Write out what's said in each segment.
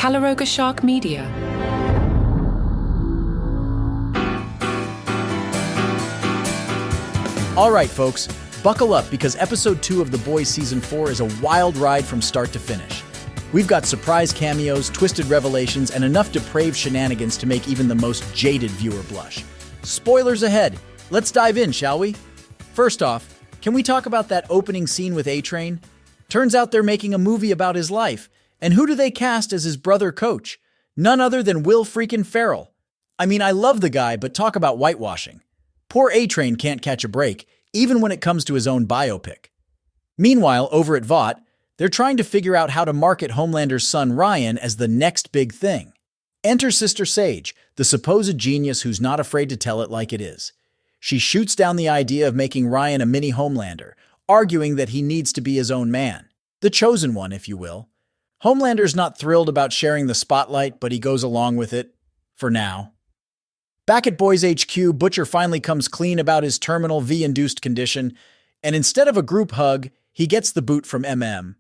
Calaroga Shark Media. All right, folks, buckle up because episode 2 of The Boys Season 4 is a wild ride from start to finish. We've got surprise cameos, twisted revelations, and enough depraved shenanigans to make even the most jaded viewer blush. Spoilers ahead. Let's dive in, shall we? First off, can we talk about that opening scene with A-Train? Turns out they're making a movie about his life. And who do they cast as his brother Coach? None other than Will freaking Ferrell. I mean, I love the guy, but talk about whitewashing. Poor A-Train can't catch a break, even when it comes to his own biopic. Meanwhile, over at Vought, they're trying to figure out how to market Homelander's son Ryan as the next big thing. Enter Sister Sage, the supposed genius who's not afraid to tell it like it is. She shoots down the idea of making Ryan a mini Homelander, arguing that he needs to be his own man. The chosen one, if you will. Homelander's not thrilled about sharing the spotlight, but he goes along with it, for now. Back at Boys HQ, Butcher finally comes clean about his terminal V-induced condition, and instead of a group hug, he gets the boot from MM.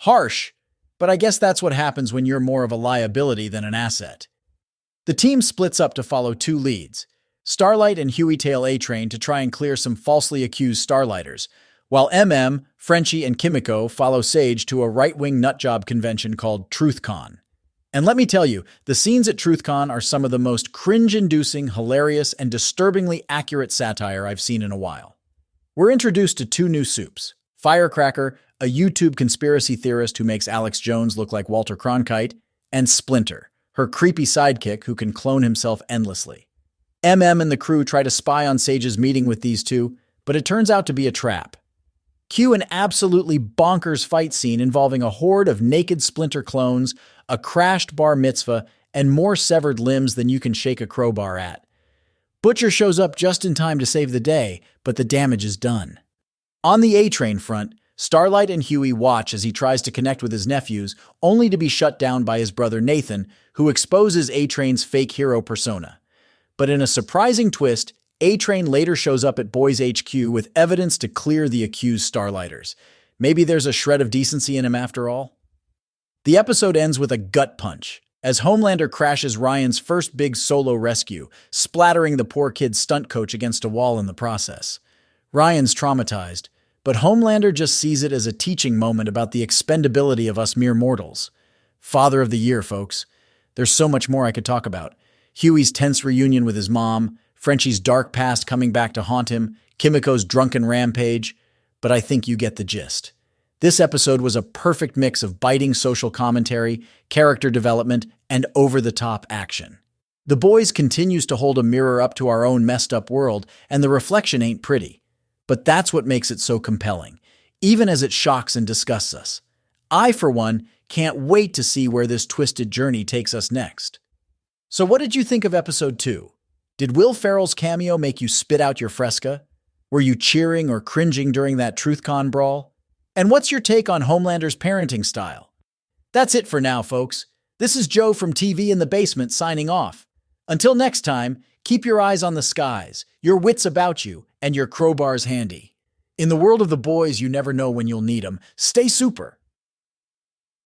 Harsh, but I guess that's what happens when you're more of a liability than an asset. The team splits up to follow two leads, Starlight and Huey Tail A-Train to try and clear some falsely accused Starlighters, while MM, Frenchie, and Kimiko follow Sage to a right-wing nutjob convention called TruthCon. And let me tell you, the scenes at TruthCon are some of the most cringe-inducing, hilarious, and disturbingly accurate satire I've seen in a while. We're introduced to two new supes, Firecracker, a YouTube conspiracy theorist who makes Alex Jones look like Walter Cronkite, and Splinter, her creepy sidekick who can clone himself endlessly. MM and the crew try to spy on Sage's meeting with these two, but it turns out to be a trap. Cue an absolutely bonkers fight scene involving a horde of naked Splinter clones, a crashed bar mitzvah, and more severed limbs than you can shake a crowbar at. Butcher shows up just in time to save the day, but the damage is done. On the A-Train front, Starlight and Huey watch as he tries to connect with his nephews, only to be shut down by his brother Nathan, who exposes A-Train's fake hero persona. But in a surprising twist, A-Train later shows up at Boys HQ with evidence to clear the accused Starlighters. Maybe there's a shred of decency in him after all? The episode ends with a gut punch, as Homelander crashes Ryan's first big solo rescue, splattering the poor kid's stunt coach against a wall in the process. Ryan's traumatized, but Homelander just sees it as a teaching moment about the expendability of us mere mortals. Father of the Year, folks. There's so much more I could talk about. Huey's tense reunion with his mom, Frenchie's dark past coming back to haunt him, Kimiko's drunken rampage, but I think you get the gist. This episode was a perfect mix of biting social commentary, character development, and over-the-top action. The Boys continues to hold a mirror up to our own messed-up world, and the reflection ain't pretty. But that's what makes it so compelling, even as it shocks and disgusts us. I, for one, can't wait to see where this twisted journey takes us next. So what did you think of episode 2? Did Will Ferrell's cameo make you spit out your Fresca? Were you cheering or cringing during that TruthCon brawl? And what's your take on Homelander's parenting style? That's it for now, folks. This is Joe from TV in the Basement signing off. Until next time, keep your eyes on the skies, your wits about you, and your crowbars handy. In the world of the boys, you never know when you'll need them. Stay super.